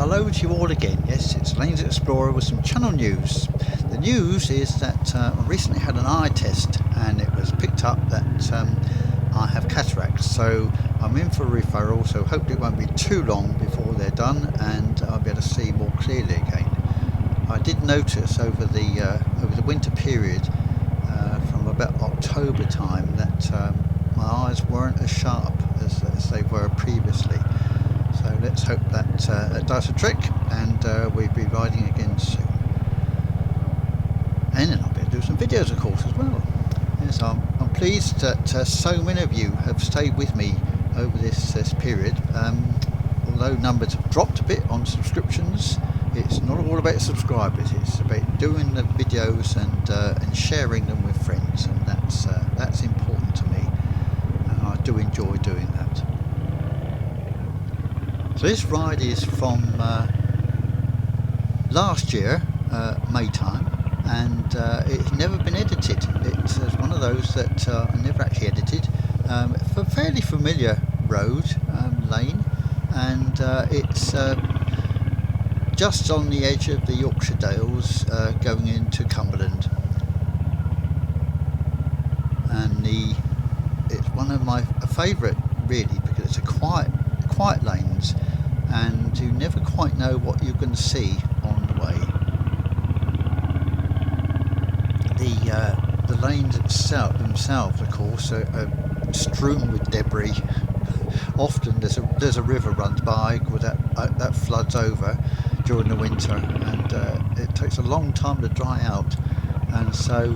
hello to you all again. Yes, it's Lanes Explorer with some channel news. The news is that I recently had an eye test and it was picked up that I have cataracts, so I'm in for a referral, so hopefully it won't be too long before they're done and I'll be able to see more clearly again. I did notice over the winter period from about October time that my eyes weren't as sharp as they were previously. So let's hope that that does the trick and we'll be riding again soon. And then I'll be able to do some videos, of course, as well. Yes, I'm pleased that so many of you have stayed with me over this period. Although numbers have dropped a bit on subscriptions, it's not all about subscribers. It's about doing the videos and sharing them with friends, and that's important to me. And I do enjoy doing that. So this ride is from last year, May time, and it's never been edited. It's one of those that I never actually edited. It's a fairly familiar road, lane, and it's just on the edge of the Yorkshire Dales going into Cumberland. And it's one of my favourite, really, because it's a quiet lanes, and you never quite know what you're going to see on the way. The lanes themselves, of course, are strewn with debris. Often there's a river runs by that floods over during the winter, and it takes a long time to dry out. And so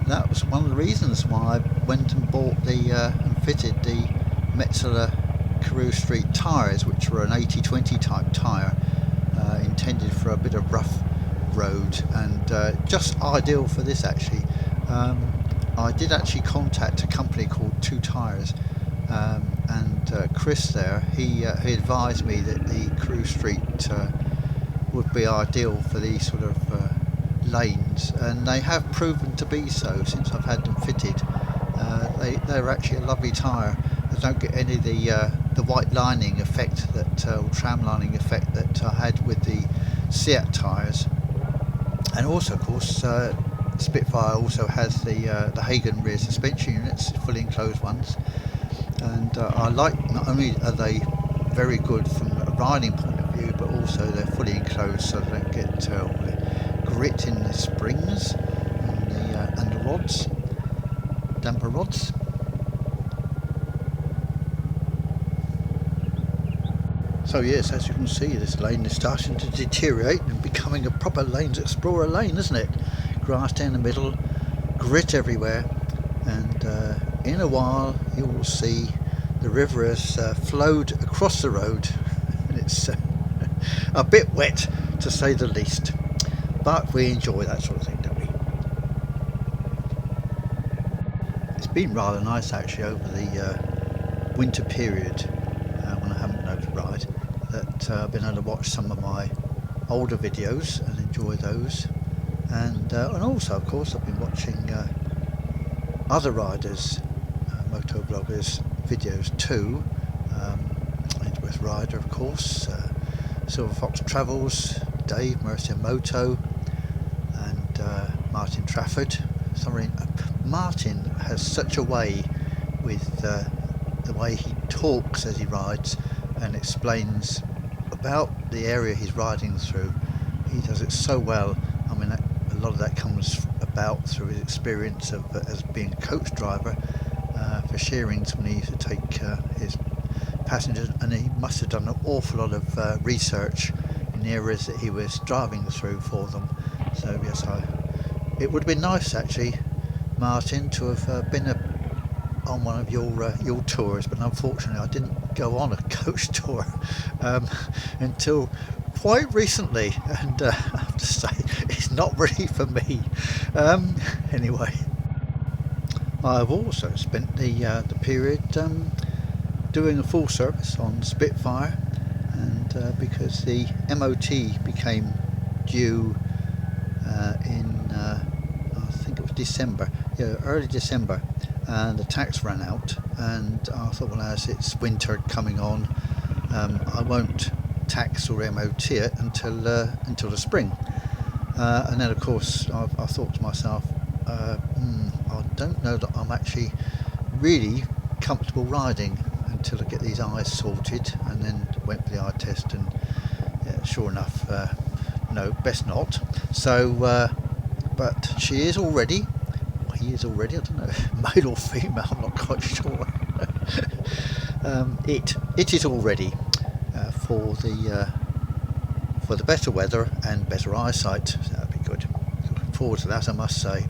that was one of the reasons why I went and bought and fitted the Metzeler Carew Street tyres, which were an 80/20 type tyre, intended for a bit of rough road, and just ideal for this actually. I did actually contact a company called Two Tyres, and Chris there, he advised me that the Carew Street would be ideal for these sort of lanes, and they have proven to be so since I've had them fitted. They're actually a lovely tyre. They don't get any of the white lining effect or tram lining effect that I had with the Seat tyres. And also, of course, Spitfire also has the Hagen rear suspension units, fully enclosed ones. And I like, not only are they very good from a riding point of view, but also they're fully enclosed, so they don't get all the grit in the springs and the rods, damper rods. So yes, as you can see, this lane is starting to deteriorate and becoming a proper Lanes Explorer lane, isn't it? Grass down the middle, grit everywhere, and in a while you will see the river has flowed across the road, and it's a bit wet to say the least, but we enjoy that sort of thing, don't we? It's been rather nice actually over the winter period when I haven't been able to ride, that I've been able to watch some of my older videos and enjoy those, and also, of course, I've been watching other riders, moto vloggers videos too. With Rider, of course, Silver Fox Travels, Dave Mercia Moto, and Martin Trafford. Martin has such a way with the way he talks as he rides and explains about the area he's riding through. He does it so well. I mean, a lot of that comes about through his experience of as being a coach driver for Shearings when he used to take his passengers, and he must have done an awful lot of research in the areas that he was driving through for them. So yes, it would have been nice actually, Martin, to have been on one of your tours, but unfortunately I didn't go on a coach tour until quite recently, and I have to say it's not really for me. Anyway, I've also spent the period doing a full service on Spitfire, and because the MOT became due in I think it was December, early December, and the tax ran out, and I thought, well, as it's winter coming on, I won't tax or MOT it until the spring. And then of course I thought to myself, I don't know that I'm actually really comfortable riding until I get these eyes sorted, and then went for the eye test, and yeah, sure enough, no, best not. So but she is already, he is already, I don't know, male or female, I'm not quite sure. It is all ready for the better weather and better eyesight. So that'd be good. Looking forward to that, I must say.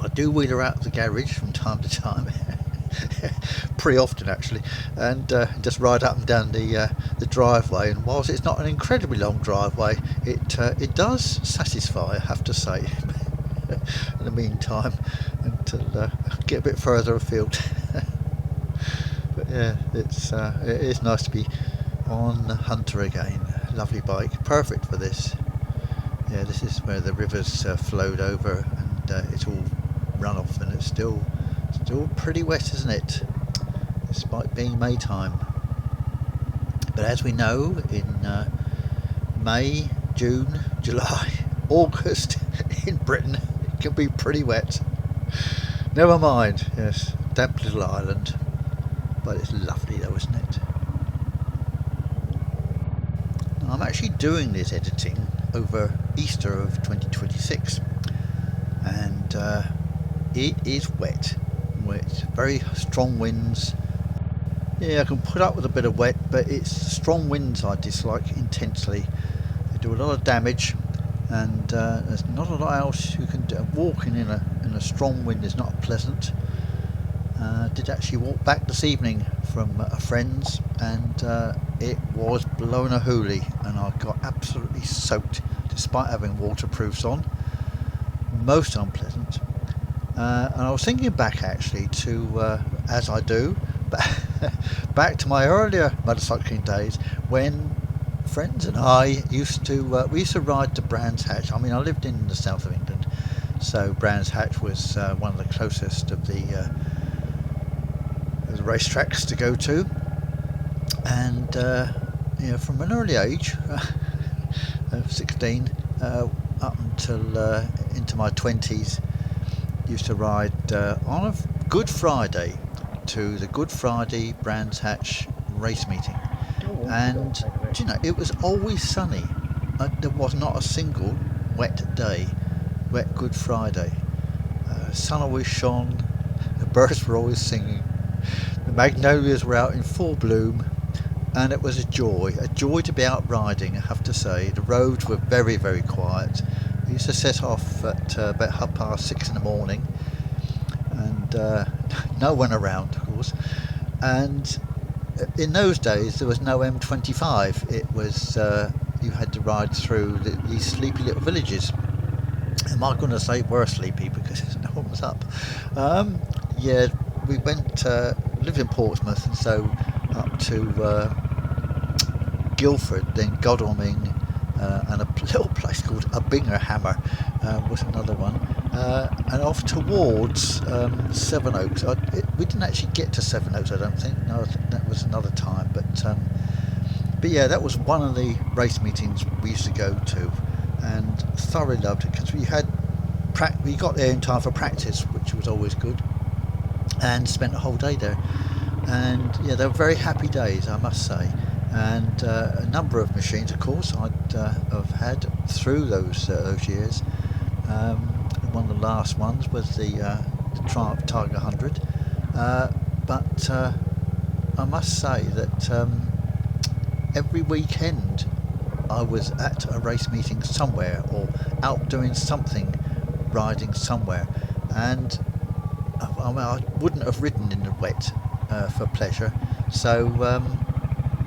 I do wheel her out of the garage from time to time, pretty often actually, and just ride up and down the driveway. And whilst it's not an incredibly long driveway, it does satisfy, I have to say. In the meantime, until get a bit further afield. But yeah, it is nice to be on Hunter again. Lovely bike, perfect for this. Yeah, this is where the rivers flowed over, and it's all run off, and it's still pretty wet, isn't it? Despite being Maytime. But as we know, in May, June, July, August in Britain, it can be pretty wet. Never mind, yes, damp little island, but it's lovely though, isn't it? Now, I'm actually doing this editing over Easter of 2026, and it is wet, very strong winds. Yeah, I can put up with a bit of wet, but it's strong winds I dislike intensely. They do a lot of damage, and there's not a lot else you can do. Walking in a strong wind is not pleasant. Did actually walk back this evening from a friend's, and it was blowing a hoolie, and I got absolutely soaked despite having waterproofs on. Most unpleasant. And I was thinking back actually to, as I do, back to my earlier motorcycling days when friends and I used to ride to Brands Hatch. I mean, I lived in the south of England, so Brands Hatch was one of the closest of the racetracks to go to, and from an early age, of 16 up until into my 20s, used to ride on a Good Friday to the Good Friday Brands Hatch race meeting. And do you know, it was always sunny. There was not a single wet day, wet Good Friday. Sun always shone, the birds were always singing, the magnolias were out in full bloom, and it was a joy to be out riding, I have to say. The roads were very, very quiet. We used to set off at about 6:30 in the morning, and no one around, of course. And in those days there was no M25. It was you had to ride through these sleepy little villages. Am I going to say we're sleepy because no one was up? Yeah, we went lived in Portsmouth, and so up to Guildford, then Godalming, and a little place called Abingerhammer was another one, and off towards Sevenoaks. We didn't actually get to Sevenoaks, I don't think. No, that was another time. But yeah, that was one of the race meetings we used to go to, and thoroughly loved it because we got there in time for practice, which was always good, and spent a whole day there. And yeah, they were very happy days, I must say. And a number of machines, of course, I'd have had through those years. One of the last ones was the Triumph Tiger 100. But I must say that every weekend I was at a race meeting somewhere, or out doing something, riding somewhere. And I wouldn't have ridden in the wet for pleasure. So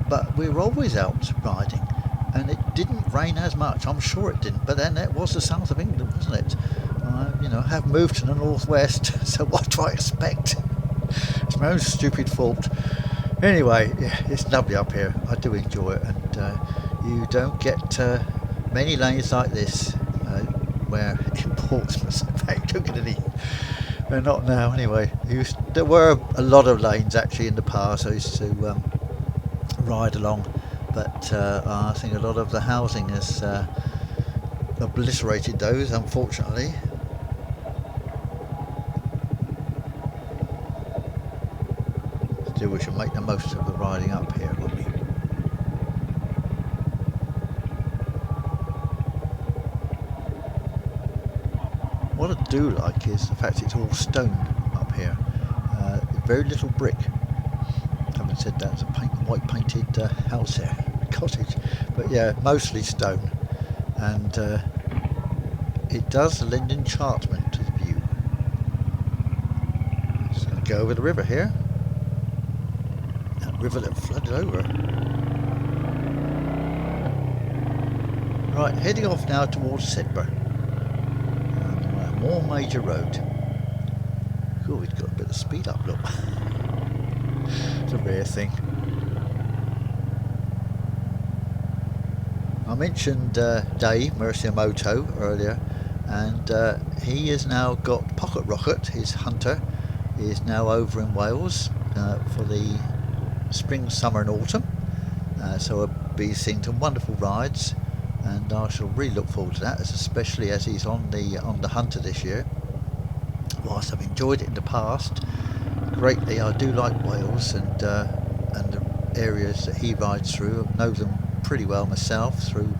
but we were always out riding, and it didn't rain as much. I'm sure it didn't, but then it was the south of England, wasn't it? I have moved to the northwest, so what do I expect? It's my own stupid fault. Anyway, yeah, it's lovely up here. I do enjoy it, and you don't get many lanes like this where in Portsmouth. In fact, you don't get any. Not now, anyway. There were a lot of lanes actually in the past. I used to ride along, but I think a lot of the housing has obliterated those, unfortunately. Still, we should make the most of the riding up here, won't we? What I do like is the fact it's all stone up here. Very little brick. Having said that, it's a white painted house here, cottage. But yeah, mostly stone. And it does lend enchantment to the view. Just going to go over the river here. That river that flooded over. Right, heading off now towards Sedbergh. More major road. Oh, we've got a bit of speed up, look. It's a rare thing. I mentioned Dave Merciamoto earlier, and he has now got Pocket Rocket, his hunter, is now over in Wales for the spring, summer and autumn. So I'll be seeing some wonderful rides, and I shall really look forward to that, especially as he's on the hunter this year. Whilst I've enjoyed it in the past greatly, I do like Wales and the areas that he rides through. I know them pretty well myself through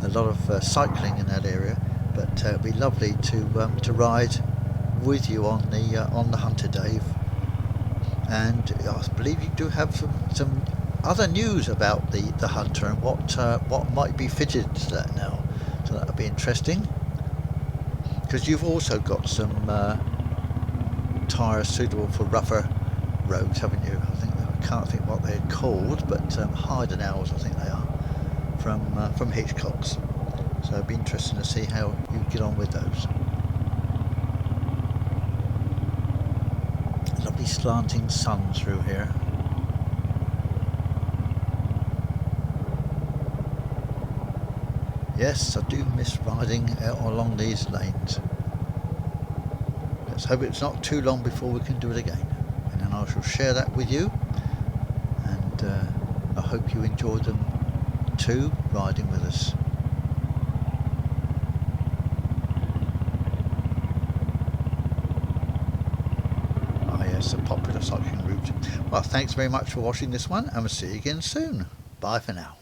a lot of cycling in that area. But it'd be lovely to ride with you on the hunter, Dave. And I believe you do have some other news about the hunter and what might be fitted to that now, so that'll be interesting, because you've also got some tyres suitable for rougher roads, haven't you? I can't think what they're called, but Heidenauers I think they are, from Hitchcock's. So it'd be interesting to see how you get on with those. Lovely slanting sun through here. Yes, I do miss riding along these lanes. Let's hope it's not too long before we can do it again. And then I shall share that with you. And I hope you enjoyed them too, riding with us. Ah yes, a popular cycling route. Well, thanks very much for watching this one, and we'll see you again soon. Bye for now.